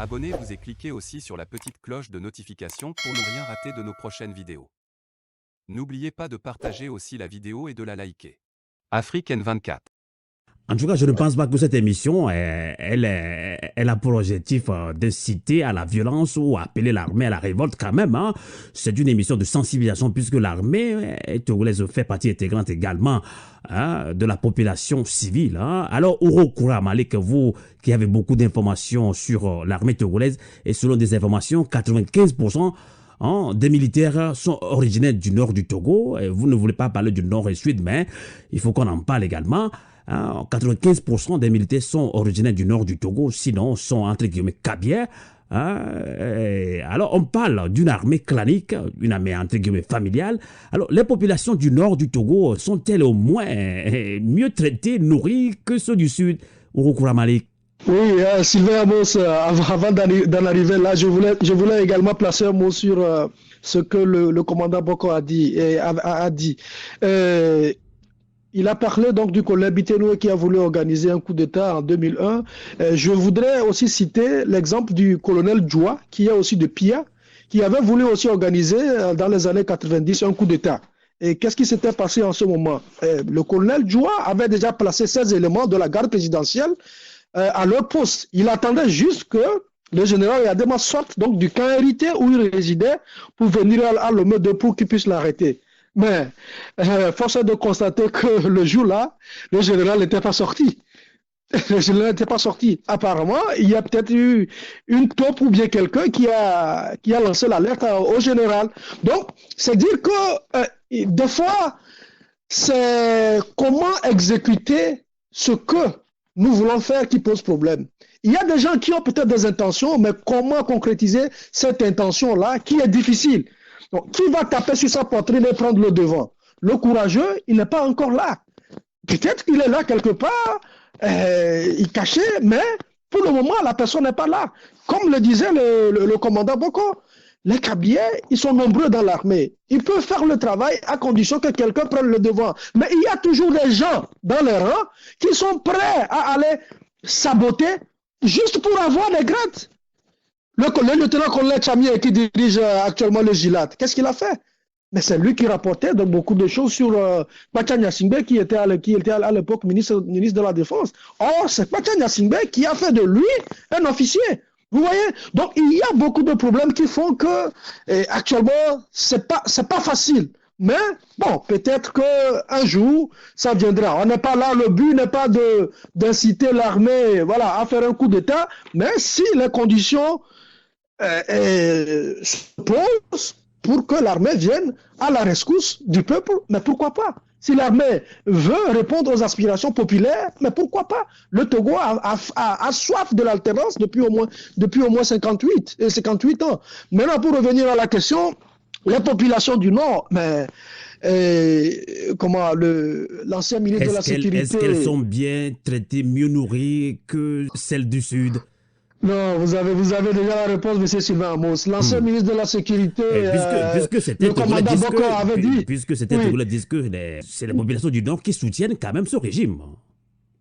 Abonnez-vous et cliquez aussi sur la petite cloche de notification pour ne rien rater de nos prochaines vidéos. N'oubliez pas de partager aussi la vidéo et de la liker. Afrique N24. En tout cas, je ne pense pas que cette émission, elle a pour objectif d'inciter à la violence ou appeler l'armée à la révolte quand même. Hein. C'est une émission de sensibilisation puisque l'armée togolaise fait partie intégrante également de la population civile. Hein. Alors, Ouro Koura Malik, vous qui avez beaucoup d'informations sur l'armée togolaise, et selon des informations, 95% des militaires sont originaires du nord du Togo. Et vous ne voulez pas parler du nord et sud, mais il faut qu'on en parle également. 95% des militaires sont originaires du nord du Togo, sinon sont entre guillemets cabiais. Alors on parle d'une armée clanique, une armée entre guillemets familiale. Alors les populations du nord du Togo sont-elles au moins mieux traitées, nourries que ceux du sud? Ouro Koura Malik. Oui, Sylvain Amos, avant d'en arriver là, je voulais également placer un mot sur ce que le commandant Boko a dit. Il a parlé donc du collègue Bitenoe qui a voulu organiser un coup d'État en 2001. Je voudrais aussi citer l'exemple du colonel Djoua, qui est aussi de Pia, qui avait voulu aussi organiser dans les années 90 un coup d'État. Et qu'est-ce qui s'était passé en ce moment? Le colonel Djoua avait déjà placé 16 éléments de la garde présidentielle à leur poste. Il attendait juste que le général Yadema sorte donc du camp hérité où il résidait pour venir à l'Omede pour qu'il puisse l'arrêter. Mais force est de constater que le jour-là, le général n'était pas sorti. Le général n'était pas sorti. Apparemment, il y a peut-être eu une taupe ou bien quelqu'un qui a lancé l'alerte au général. Donc, c'est dire que des fois, c'est comment exécuter ce que nous voulons faire qui pose problème. Il y a des gens qui ont peut-être des intentions, mais comment concrétiser cette intention-là qui est difficile? Donc, qui va taper sur sa poitrine et prendre le devant? Le courageux, il n'est pas encore là. Peut-être qu'il est là quelque part, il est caché, mais pour le moment, la personne n'est pas là. Comme le disait le commandant Boko, les cabiais, ils sont nombreux dans l'armée. Ils peuvent faire le travail à condition que quelqu'un prenne le devant. Mais il y a toujours des gens dans les rangs qui sont prêts à aller saboter juste pour avoir des grades. Le lieutenant-colonel Chamier qui dirige actuellement le GILAT, qu'est-ce qu'il a fait? Mais c'est lui qui rapportait donc beaucoup de choses sur Pacha Nyasingbe qui était à l'époque ministre de la Défense. Or, c'est Pacha Nyasingbe qui a fait de lui un officier. Vous voyez? Donc, il y a beaucoup de problèmes qui font que actuellement, c'est pas facile. Mais bon, peut-être qu'un jour, ça viendra. On n'est pas là, le but n'est pas d'inciter l'armée à faire un coup d'État, mais si les conditions se posent pour que l'armée vienne à la rescousse du peuple, mais pourquoi pas? Si l'armée veut répondre aux aspirations populaires, mais pourquoi pas? Le Togo a soif de l'alternance depuis au moins 58 ans. Maintenant, pour revenir à la question, les populations du Nord, mais l'ancien ministre de la Sécurité... Est-ce qu'elles sont bien traitées, mieux nourries que celles du Sud? Non, vous avez déjà la réponse, M. Sylvain Amos. L'ancien ministre de la Sécurité, le commandant Boko avait dit... Puisque c'était Togolais disent que c'est les populations du Nord qui soutiennent quand même ce régime.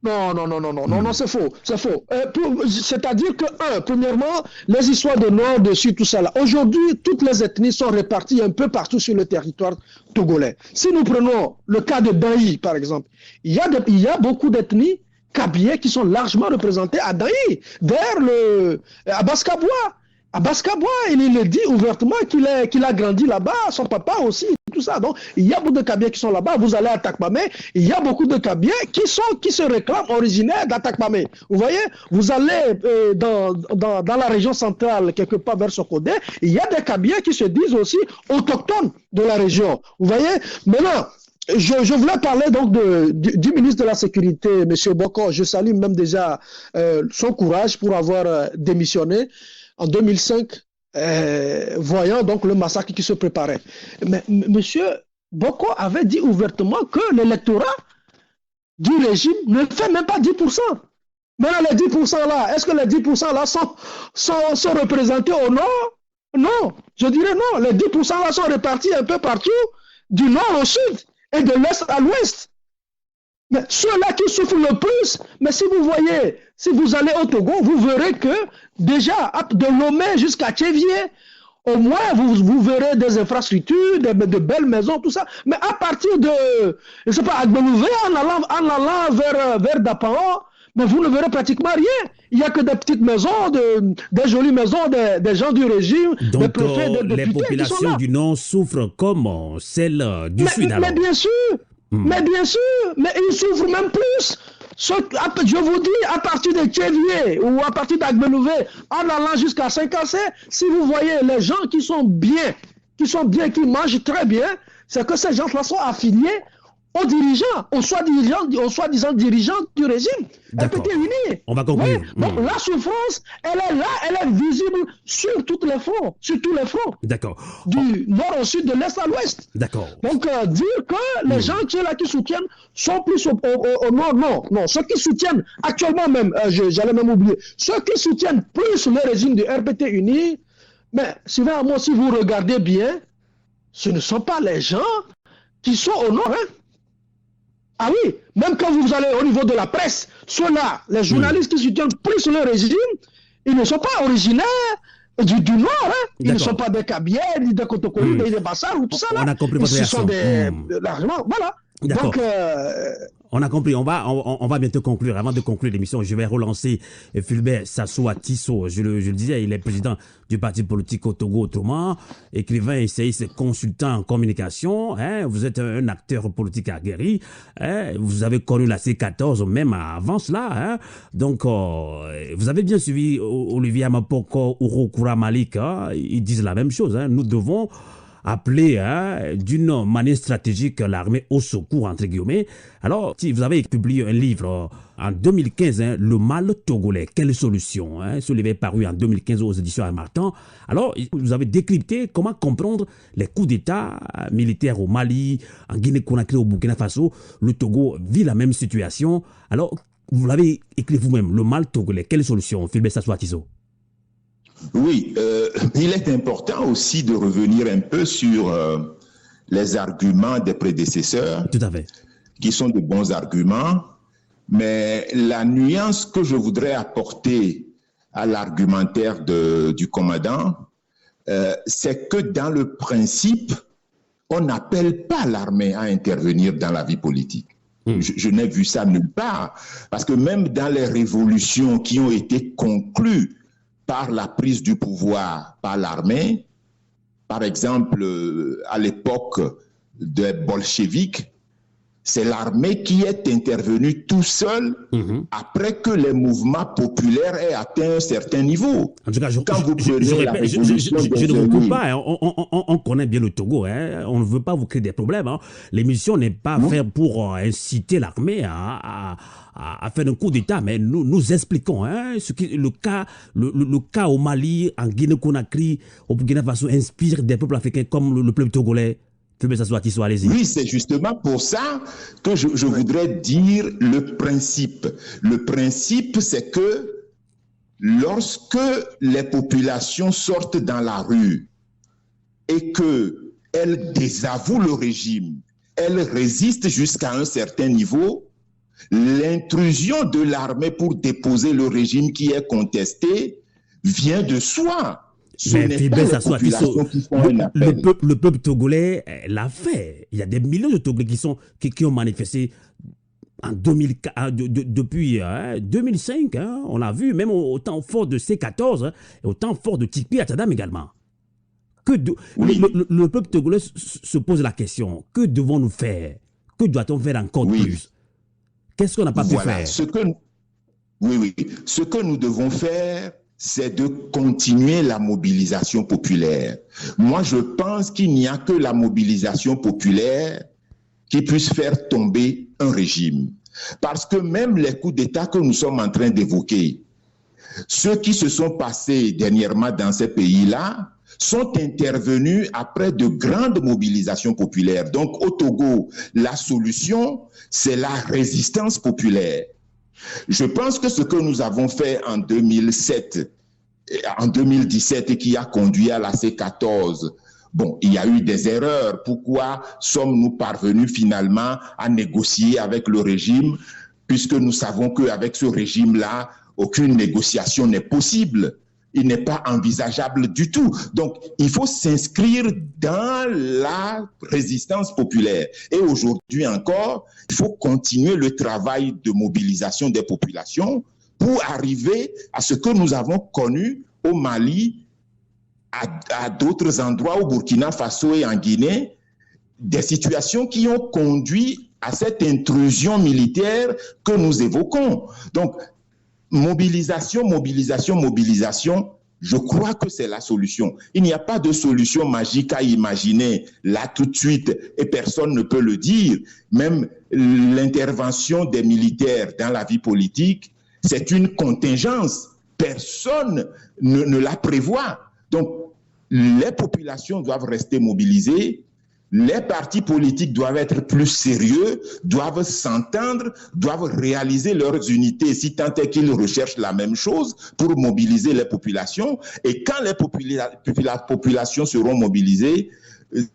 Non, c'est faux. C'est-à-dire que, premièrement, les histoires de Nord, de Sud, tout ça là. Aujourd'hui, toutes les ethnies sont réparties un peu partout sur le territoire togolais. Si nous prenons le cas de Daï, par exemple, il y a beaucoup d'ethnies cabiais qui sont largement représentées à Daï, d'ailleurs à Baskabois. À Baskabois, il le dit ouvertement qu'il a grandi là-bas, son papa aussi, tout ça. Donc, il y a beaucoup de Kabyais qui sont là-bas. Vous allez à Takmame, il y a beaucoup de Kabyais qui se réclament originaires d'Atakmame. Vous voyez, vous allez dans la région centrale, quelque part vers Sokodé, il y a des Kabyais qui se disent aussi autochtones de la région. Vous voyez, maintenant, je voulais parler donc du ministre de la Sécurité, M. Boko. Je salue même déjà son courage pour avoir démissionné en 2005, voyant donc le massacre qui se préparait. Mais M. Boko avait dit ouvertement que l'électorat du régime ne fait même pas 10%. Maintenant, les 10% là, est-ce que les 10% là sont représentés au nord? Non, je dirais non. Les 10% là sont répartis un peu partout, du nord au sud et de l'est à l'ouest. Mais ceux-là qui souffrent le plus, mais si vous voyez, si vous allez au Togo, vous verrez que déjà, de Lomé jusqu'à Tchévier, au moins, vous verrez des infrastructures, de belles maisons, tout ça. Mais à partir de, je ne sais pas, Agbelouvé, en allant vers Dapao, mais vous ne verrez pratiquement rien. Il n'y a que des petites maisons, des jolies maisons des gens du régime, Donc, des préfets, des les députés qui sont populations là. du Nord souffrent comme celles du Sud, alors. Mais bien sûr, mais bien sûr, mais ils souffrent même plus. Je vous dis, à partir de Tchévier ou à partir d'Agbelouvé, en allant jusqu'à Saint-Cassé, si vous voyez les gens qui sont bien, qui mangent très bien, c'est que ces gens-là sont affiliés aux dirigeants, aux soi-disant dirigeants du régime. D'accord. RPT Uni. On va conclure. Oui. Donc la souffrance, elle est là, elle est visible sur tous les fronts, D'accord. du nord au sud, de l'est à l'ouest. D'accord. Donc dire que les gens là qui soutiennent sont plus au nord, non. Ceux qui soutiennent actuellement même, j'allais même oublier, ceux qui soutiennent plus le régime du RPT Uni, mais Sylvain, moi, si vous regardez bien, ce ne sont pas les gens qui sont au nord, hein. Ah oui, même quand vous allez au niveau de la presse, ceux-là, les journalistes qui soutiennent plus le régime, ils ne sont pas originaires du nord, hein. Ils ne sont pas des Kabyles, ni des Kotokoli, ni des Bassar, ou tout ça là. On a compris votre réaction. Ce sont largement, voilà. D'accord. Donc, on a compris. On va bientôt conclure. Avant de conclure l'émission, je vais relancer Fulbert Sassoua Tissot. Je le disais, il est président du parti politique au Togo autrement, écrivain, essayiste, consultant en communication. Hein, vous êtes un acteur politique aguerri. Hein, vous avez connu la C14 même avant cela. Hein. Donc, vous avez bien suivi Olivier Amapoko, Ouro Koura Malik. Hein, ils disent la même chose. Hein. Nous devons appeler d'une manière stratégique l'armée au secours, entre guillemets. Alors, vous avez publié un livre en 2015, Le mal togolais, quelle solution, ce livre est paru en 2015 aux éditions Harmattan. Alors, vous avez décrypté comment comprendre les coups d'État militaires au Mali, en Guinée-Conakry, au Burkina Faso. Le Togo vit la même situation. Alors, vous l'avez écrit vous-même, Le mal togolais, quelle solution, Fulbert Sassoua Tissot? Oui, il est important aussi de revenir un peu sur les arguments des prédécesseurs. Tout à fait. Qui sont de bons arguments, mais la nuance que je voudrais apporter à l'argumentaire du commandant, c'est que dans le principe, on n'appelle pas l'armée à intervenir dans la vie politique. Je n'ai vu ça nulle part, parce que même dans les révolutions qui ont été conclues par la prise du pouvoir par l'armée, par exemple à l'époque des bolcheviks, c'est l'armée qui est intervenue tout seul après que les mouvements populaires aient atteint un certain niveau. En tout cas, je ne vous coupe pas. On connaît bien le Togo. Hein. On ne veut pas vous créer des problèmes. Hein. L'émission n'est pas faite pour inciter l'armée à faire un coup d'État, mais nous expliquons le cas au Mali, en Guinée-Conakry, au Burkina Faso inspire des peuples africains comme le peuple togolais. Oui, c'est justement pour ça que je voudrais dire le principe. Le principe, c'est que lorsque les populations sortent dans la rue et qu'elles désavouent le régime, elles résistent jusqu'à un certain niveau, l'intrusion de l'armée pour déposer le régime qui est contesté vient de soi. Mais le peuple togolais l'a fait. Il y a des millions de Togolais qui ont manifesté en 2004, depuis 2005. Hein, on l'a vu, même au temps fort de C14 et au temps fort de Tikpi Atadam également. Le peuple togolais se pose la question, que devons-nous faire? Que doit-on faire encore plus? Qu'est-ce qu'on n'a pas pu faire? Ce que nous devons faire, c'est de continuer la mobilisation populaire. Moi, je pense qu'il n'y a que la mobilisation populaire qui puisse faire tomber un régime. Parce que même les coups d'État que nous sommes en train d'évoquer, ceux qui se sont passés dernièrement dans ces pays-là, sont intervenus après de grandes mobilisations populaires. Donc, au Togo, la solution, c'est la résistance populaire. Je pense que ce que nous avons fait en 2017 et qui a conduit à la C14 Bon, il y a eu des erreurs. Pourquoi sommes-nous parvenus finalement à négocier avec le régime, puisque nous savons qu'avec ce régime-là, aucune négociation n'est possible. Il n'est pas envisageable du tout. Donc, il faut s'inscrire dans la résistance populaire. Et aujourd'hui encore, il faut continuer le travail de mobilisation des populations pour arriver à ce que nous avons connu au Mali, à d'autres endroits, au Burkina Faso et en Guinée, des situations qui ont conduit à cette intrusion militaire que nous évoquons. Donc, mobilisation, mobilisation, mobilisation, je crois que c'est la solution. Il n'y a pas de solution magique à imaginer là tout de suite et personne ne peut le dire. Même l'intervention des militaires dans la vie politique, c'est une contingence. Personne ne la prévoit. Donc, les populations doivent rester mobilisées. Les partis politiques doivent être plus sérieux, doivent s'entendre, doivent réaliser leurs unités, si tant est qu'ils recherchent la même chose pour mobiliser les populations. Et quand les populations seront mobilisées,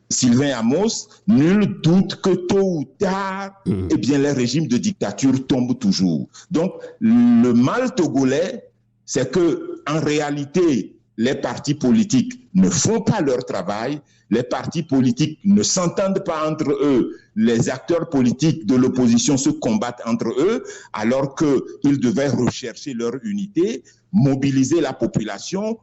Sylvain Amos, nul doute que tôt ou tard, eh bien, les régimes de dictature tombent toujours. Donc, le mal togolais, c'est que, en réalité, les partis politiques ne font pas leur travail, les partis politiques ne s'entendent pas entre eux, les acteurs politiques de l'opposition se combattent entre eux, alors qu'ils devaient rechercher leur unité, mobiliser la population,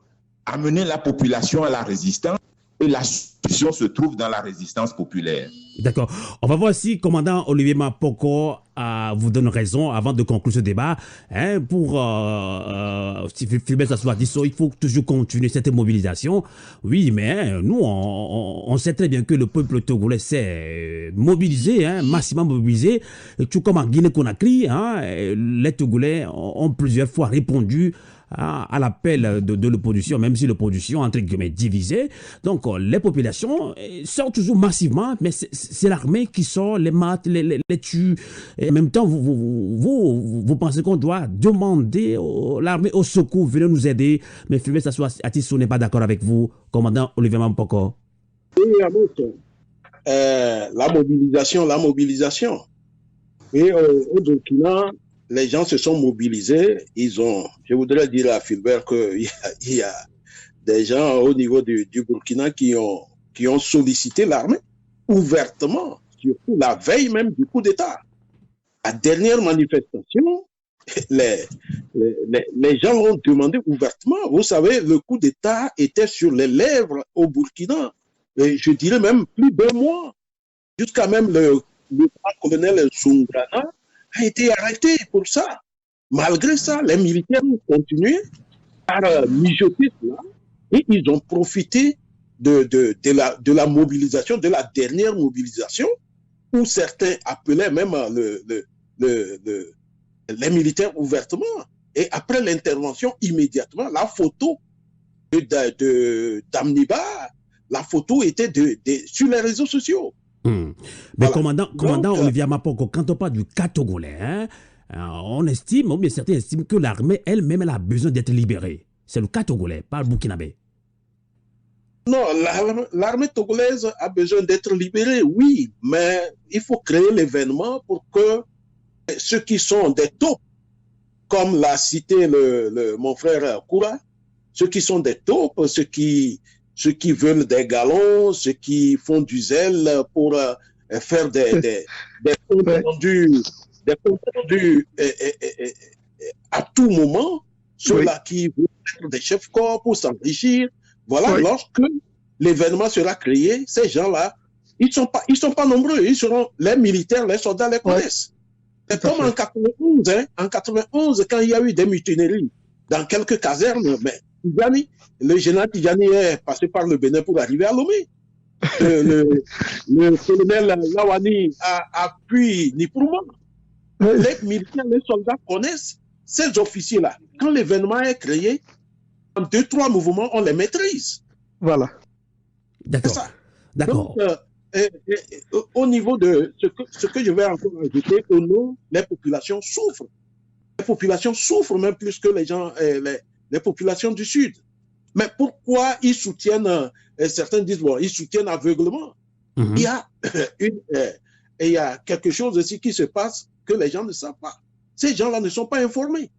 amener la population à la résistance, et la solution se trouve dans la résistance populaire. D'accord. On va voir si commandant Olivier Mapoko vous donne raison avant de conclure ce débat. Hein, pour Philbert Assou-Atisso, il faut toujours continuer cette mobilisation. Oui, mais nous, on sait très bien que le peuple togolais s'est mobilisé, hein, massivement mobilisé. Tout comme en Guinée-Conakry, hein, les Togolais ont plusieurs fois répondu à l'appel de l'opposition, même si l'opposition entre guillemets divisée. Donc les populations sortent toujours massivement, mais c'est l'armée qui sort, les mate, les tue. Et en même temps, vous pensez qu'on doit demander l'armée au secours, venez nous aider. Mais Philbert Assou-Atisso n'est pas d'accord avec vous, commandant Olivier Mapoko. Oui, la mobilisation. Et au Burkina, les gens se sont mobilisés. Je voudrais dire à Philbert qu'il y a des gens au niveau du Burkina qui ont sollicité l'armée ouvertement, surtout la veille même du coup d'État. La dernière manifestation, les gens ont demandé ouvertement. Vous savez, le coup d'État était sur les lèvres au Burkina. Et je dirais même plus d'un mois. Jusqu'à même le colonel Soungrana a été arrêté pour ça. Malgré ça, les militaires ont continué à mijoter cela et ils ont profité de la mobilisation, de la dernière mobilisation, où certains appelaient même les militaires ouvertement. Et après l'intervention, immédiatement, la photo d'Amniba, la photo était sur les réseaux sociaux. Mais voilà. Commandant Olivier Mapoko, quand on parle du cas togolais, hein, on estime, ou bien certains estiment que l'armée elle-même elle a besoin d'être libérée. C'est le cas togolais, pas le burkinabé. Non, l'armée togolaise a besoin d'être libérée, oui, mais il faut créer l'événement pour que ceux qui sont des taupes, comme l'a cité mon frère Koura, ceux qui sont des taupes, ceux qui veulent des galons, ceux qui font du zèle pour faire des comptes rendus à tout moment, ceux-là qui veulent être des chefs-corps pour s'enrichir. Voilà, lorsque l'événement sera créé, ces gens-là, ils sont pas nombreux, ils seront les militaires, les soldats les connaissent. C'est comme en 91, en 91, quand il y a eu des mutineries dans quelques casernes, mais le général Tidjani est passé par le Bénin pour arriver à Lomé. Le colonel Lawani a appuyé Nipurma. Les militaires, les soldats connaissent ces officiers-là. Quand l'événement est créé, en 2-3 mouvements, on les maîtrise. Voilà. D'accord. D'accord. Donc, au niveau de ce que je vais encore ajouter, les populations souffrent. Les populations souffrent même plus que les gens, les populations du Sud. Mais pourquoi ils soutiennent, certains disent, bon, ils soutiennent aveuglement. Mhm. Il y a quelque chose aussi qui se passe que les gens ne savent pas. Ces gens-là ne sont pas informés.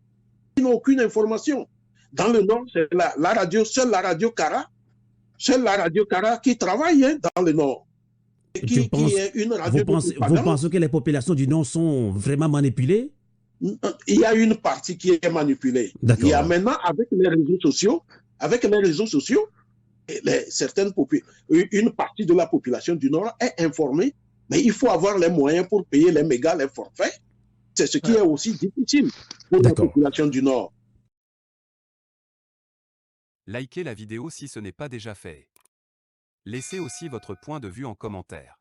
Ils n'ont aucune information. Dans le Nord, c'est la radio, seule la radio Cara qui travaille dans le Nord. Qui est une radio vous pensez que les populations du Nord sont vraiment manipulées? Il y a une partie qui est manipulée. Il y a maintenant, avec les réseaux sociaux, une partie de la population du Nord est informée, mais il faut avoir les moyens pour payer les mégas, les forfaits. C'est ce qui est aussi difficile pour la population du Nord. Likez la vidéo si ce n'est pas déjà fait. Laissez aussi votre point de vue en commentaire.